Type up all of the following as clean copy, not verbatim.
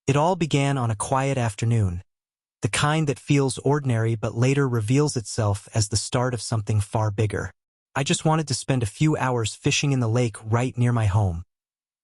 It all began on a quiet afternoon, the kind that feels ordinary but later reveals itself as the start of something far bigger. I just wanted to spend a few hours fishing in the lake right near my home,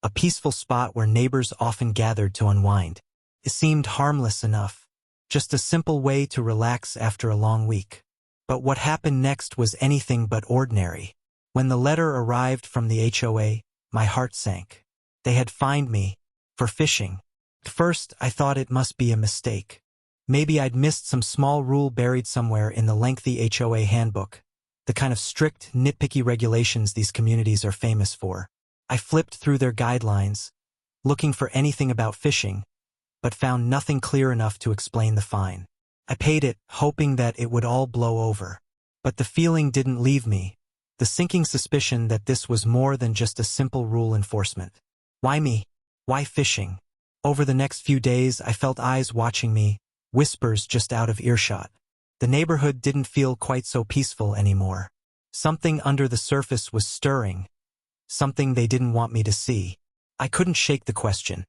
a peaceful spot where neighbors often gathered to unwind. It seemed harmless enough, just a simple way to relax after a long week. But what happened next was anything but ordinary. When the letter arrived from the HOA, my heart sank. They had fined me for fishing. At first, I thought it must be a mistake. Maybe I'd missed some small rule buried somewhere in the lengthy HOA handbook, the kind of strict, nitpicky regulations these communities are famous for. I flipped through their guidelines, looking for anything about fishing, but found nothing clear enough to explain the fine. I paid it, hoping that it would all blow over. But the feeling didn't leave me, the sinking suspicion that this was more than just a simple rule enforcement. Why me? Why fishing? Over the next few days, I felt eyes watching me, whispers just out of earshot. The neighborhood didn't feel quite so peaceful anymore. Something under the surface was stirring, something they didn't want me to see. I couldn't shake the question.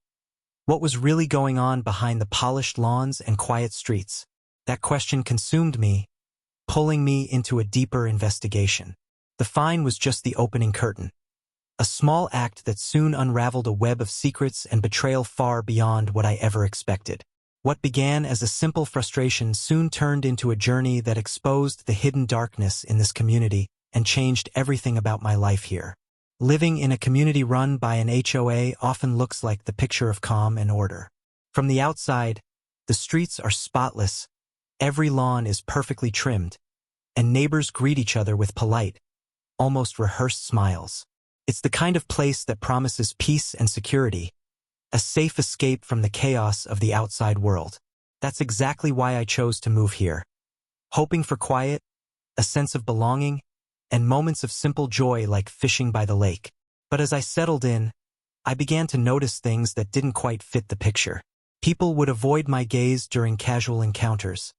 What was really going on behind the polished lawns and quiet streets? That question consumed me, pulling me into a deeper investigation. The fine was just the opening curtain, a small act that soon unraveled a web of secrets and betrayal far beyond what I ever expected. What began as a simple frustration soon turned into a journey that exposed the hidden darkness in this community and changed everything about my life here. Living in a community run by an HOA often looks like the picture of calm and order. From the outside, the streets are spotless, every lawn is perfectly trimmed, and neighbors greet each other with polite, almost rehearsed smiles. It's the kind of place that promises peace and security, a safe escape from the chaos of the outside world. That's exactly why I chose to move here, hoping for quiet, a sense of belonging, and moments of simple joy like fishing by the lake. But as I settled in, I began to notice things that didn't quite fit the picture. People would avoid my gaze during casual encounters,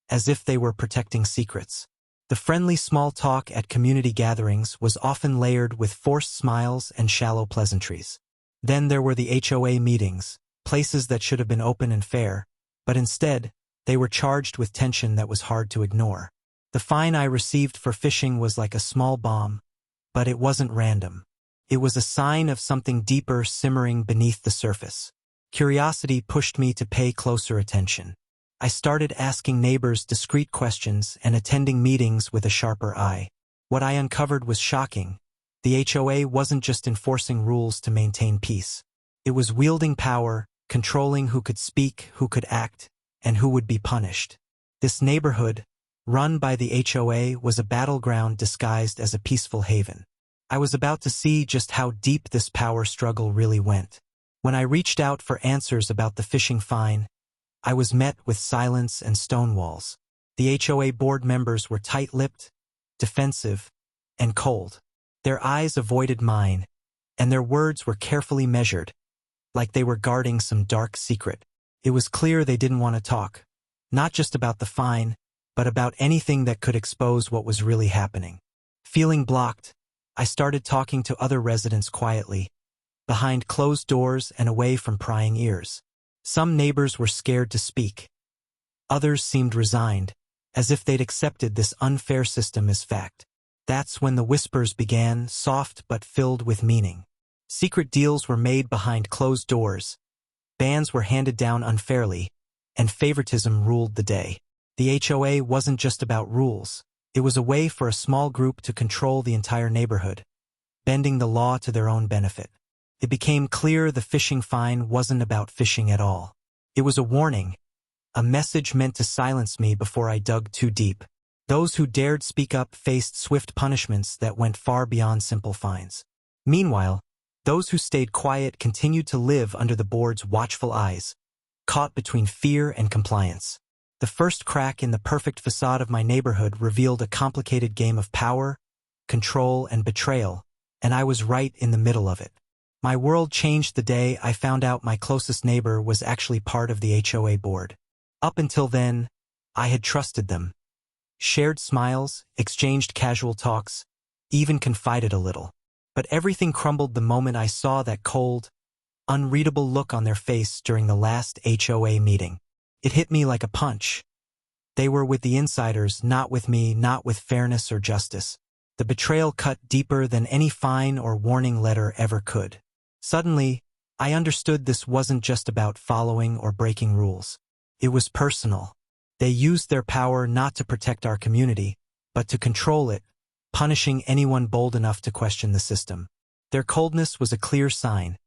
as if they were protecting secrets. The friendly small talk at community gatherings was often layered with forced smiles and shallow pleasantries. Then there were the HOA meetings, places that should have been open and fair, but instead, they were charged with tension that was hard to ignore. The fine I received for fishing was like a small bomb, but it wasn't random. It was a sign of something deeper simmering beneath the surface. Curiosity pushed me to pay closer attention. I started asking neighbors discreet questions and attending meetings with a sharper eye. What I uncovered was shocking. The HOA wasn't just enforcing rules to maintain peace. It was wielding power, controlling who could speak, who could act, and who would be punished. This neighborhood, run by the HOA, was a battleground disguised as a peaceful haven. I was about to see just how deep this power struggle really went. When I reached out for answers about the fishing fine, I was met with silence and stone walls. The HOA board members were tight-lipped, defensive, and cold. Their eyes avoided mine, and their words were carefully measured, like they were guarding some dark secret. It was clear they didn't want to talk, not just about the fine, but about anything that could expose what was really happening. Feeling blocked, I started talking to other residents quietly, behind closed doors and away from prying ears. Some neighbors were scared to speak. Others seemed resigned, as if they'd accepted this unfair system as fact. That's when the whispers began, soft but filled with meaning. Secret deals were made behind closed doors, bans were handed down unfairly, and favoritism ruled the day. The HOA wasn't just about rules. It was a way for a small group to control the entire neighborhood, bending the law to their own benefit. It became clear the fishing fine wasn't about fishing at all. It was a warning, a message meant to silence me before I dug too deep. Those who dared speak up faced swift punishments that went far beyond simple fines. Meanwhile, those who stayed quiet continued to live under the board's watchful eyes, caught between fear and compliance. The first crack in the perfect facade of my neighborhood revealed a complicated game of power, control, and betrayal, and I was right in the middle of it. My world changed the day I found out my closest neighbor was actually part of the HOA board. Up until then, I had trusted them, shared smiles, exchanged casual talks, even confided a little. But everything crumbled the moment I saw that cold, unreadable look on their face during the last HOA meeting. It hit me like a punch. They were with the insiders, not with me, not with fairness or justice. The betrayal cut deeper than any fine or warning letter ever could. Suddenly, I understood this wasn't just about following or breaking rules. It was personal. They used their power not to protect our community, but to control it, punishing anyone bold enough to question the system. Their coldness was a clear sign.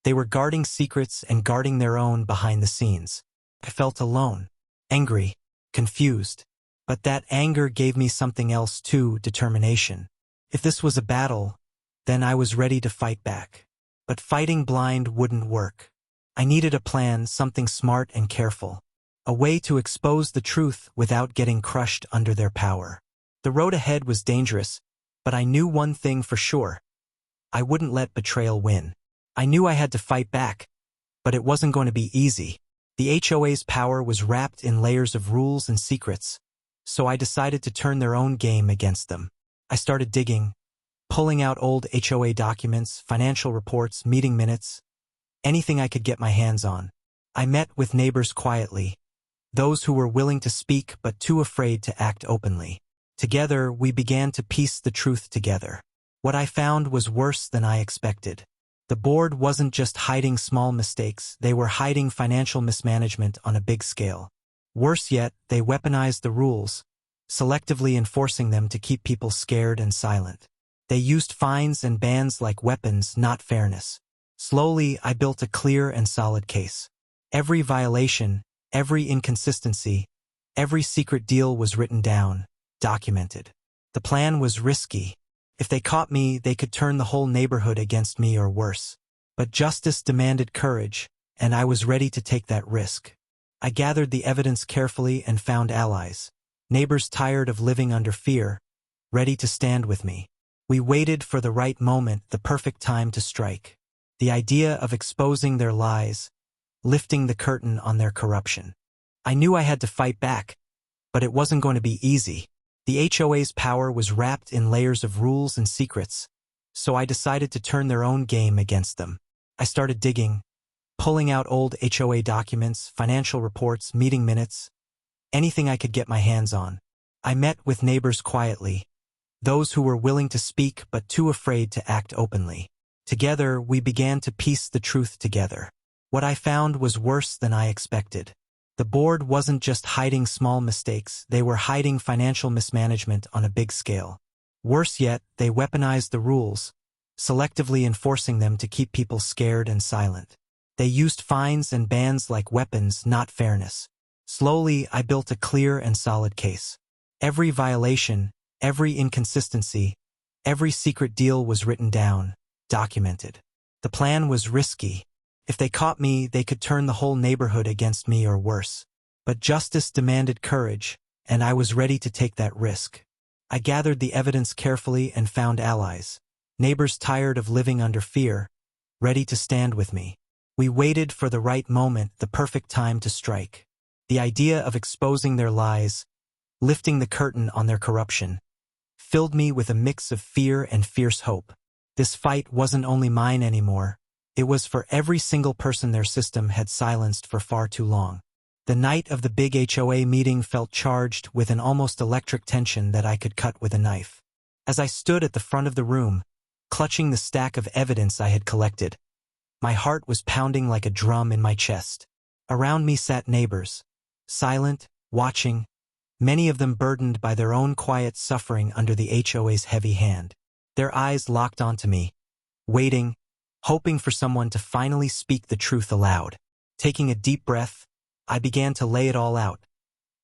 They were guarding secrets and guarding their own behind the scenes. I felt alone, angry, confused. But that anger gave me something else too, determination. If this was a battle, then I was ready to fight back. But fighting blind wouldn't work. I needed a plan, something smart and careful. A way to expose the truth without getting crushed under their power. The road ahead was dangerous, but I knew one thing for sure. I wouldn't let betrayal win. I knew I had to fight back, but it wasn't going to be easy. The HOA's power was wrapped in layers of rules and secrets, so I decided to turn their own game against them. I started digging, pulling out old HOA documents, financial reports, meeting minutes, anything I could get my hands on. I met with neighbors quietly, those who were willing to speak but too afraid to act openly. Together, we began to piece the truth together. What I found was worse than I expected. The board wasn't just hiding small mistakes, they were hiding financial mismanagement on a big scale. Worse yet, they weaponized the rules, selectively enforcing them to keep people scared and silent. They used fines and bans like weapons, not fairness. Slowly, I built a clear and solid case. Every violation, every inconsistency, every secret deal was written down, documented. The plan was risky. If they caught me, they could turn the whole neighborhood against me or worse. But justice demanded courage, and I was ready to take that risk. I gathered the evidence carefully and found allies. Neighbors tired of living under fear, ready to stand with me. We waited for the right moment, the perfect time to strike. The idea of exposing their lies, lifting the curtain on their corruption. I knew I had to fight back, but it wasn't going to be easy. The HOA's power was wrapped in layers of rules and secrets, so I decided to turn their own game against them. I started digging, pulling out old HOA documents, financial reports, meeting minutes, anything I could get my hands on. I met with neighbors quietly, those who were willing to speak but too afraid to act openly. Together, we began to piece the truth together. What I found was worse than I expected. The board wasn't just hiding small mistakes, they were hiding financial mismanagement on a big scale. Worse yet, they weaponized the rules, selectively enforcing them to keep people scared and silent. They used fines and bans like weapons, not fairness. Slowly, I built a clear and solid case. Every violation, every inconsistency, every secret deal was written down, documented. The plan was risky. If they caught me, they could turn the whole neighborhood against me or worse. But justice demanded courage, and I was ready to take that risk. I gathered the evidence carefully and found allies. Neighbors tired of living under fear, ready to stand with me. We waited for the right moment, the perfect time to strike. The idea of exposing their lies, lifting the curtain on their corruption, filled me with a mix of fear and fierce hope. This fight wasn't only mine anymore. It was for every single person their system had silenced for far too long. The night of the big HOA meeting felt charged with an almost electric tension that I could cut with a knife. As I stood at the front of the room, clutching the stack of evidence I had collected, my heart was pounding like a drum in my chest. Around me sat neighbors, silent, watching, many of them burdened by their own quiet suffering under the HOA's heavy hand. Their eyes locked onto me, waiting, hoping for someone to finally speak the truth aloud. Taking a deep breath, I began to lay it all out.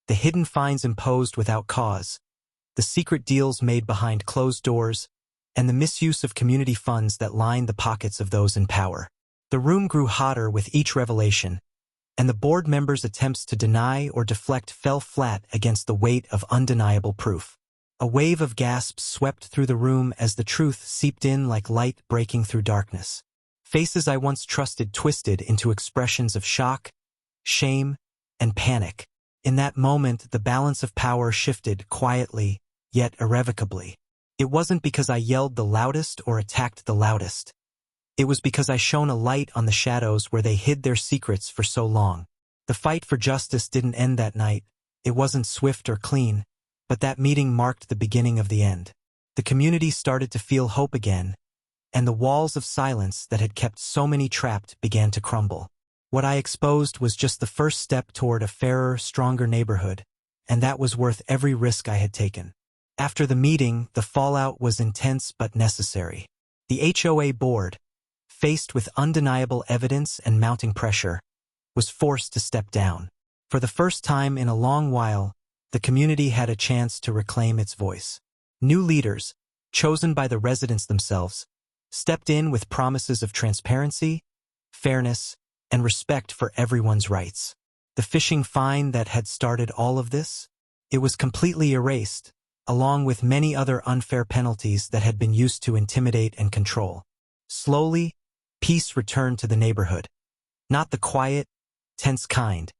The hidden fines imposed without cause, the secret deals made behind closed doors, and the misuse of community funds that lined the pockets of those in power. The room grew hotter with each revelation, and the board members' attempts to deny or deflect fell flat against the weight of undeniable proof. A wave of gasps swept through the room as the truth seeped in like light breaking through darkness. Faces I once trusted twisted into expressions of shock, shame, and panic. In that moment, the balance of power shifted quietly, yet irrevocably. It wasn't because I yelled the loudest or attacked the loudest. It was because I shone a light on the shadows where they hid their secrets for so long. The fight for justice didn't end that night. It wasn't swift or clean, but that meeting marked the beginning of the end. The community started to feel hope again, and the walls of silence that had kept so many trapped began to crumble. What I exposed was just the first step toward a fairer, stronger neighborhood, and that was worth every risk I had taken. After the meeting, the fallout was intense but necessary. The HOA board, faced with undeniable evidence and mounting pressure, was forced to step down. For the first time in a long while, the community had a chance to reclaim its voice. New leaders, chosen by the residents themselves, stepped in with promises of transparency, fairness, and respect for everyone's rights. The phishing fine that had started all of this? It was completely erased, along with many other unfair penalties that had been used to intimidate and control. Slowly, peace returned to the neighborhood. Not the quiet, tense kind,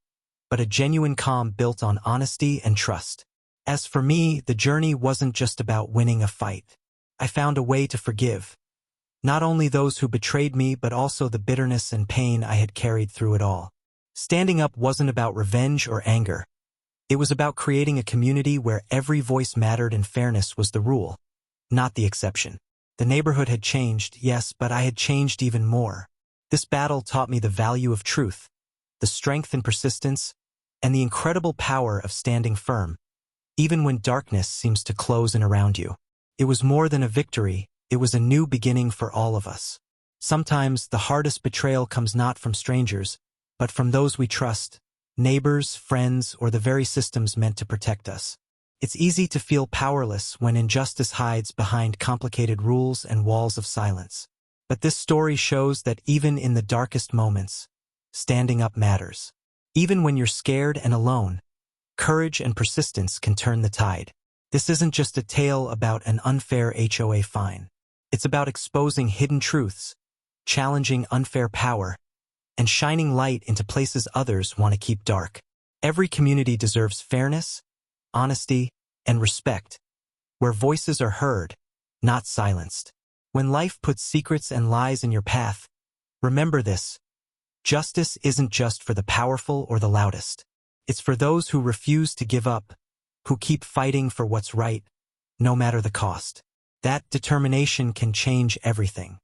but a genuine calm built on honesty and trust. As for me, the journey wasn't just about winning a fight. I found a way to forgive. Not only those who betrayed me, but also the bitterness and pain I had carried through it all. Standing up wasn't about revenge or anger. It was about creating a community where every voice mattered and fairness was the rule, not the exception. The neighborhood had changed, yes, but I had changed even more. This battle taught me the value of truth, the strength and persistence, and the incredible power of standing firm, even when darkness seems to close in around you. It was more than a victory, it was a new beginning for all of us. Sometimes the hardest betrayal comes not from strangers, but from those we trust, neighbors, friends, or the very systems meant to protect us. It's easy to feel powerless when injustice hides behind complicated rules and walls of silence. But this story shows that even in the darkest moments, standing up matters. Even when you're scared and alone, courage and persistence can turn the tide. This isn't just a tale about an unfair HOA fine. It's about exposing hidden truths, challenging unfair power, and shining light into places others want to keep dark. Every community deserves fairness, honesty, and respect, where voices are heard, not silenced. When life puts secrets and lies in your path, remember this: justice isn't just for the powerful or the loudest. It's for those who refuse to give up, who keep fighting for what's right, no matter the cost. That determination can change everything.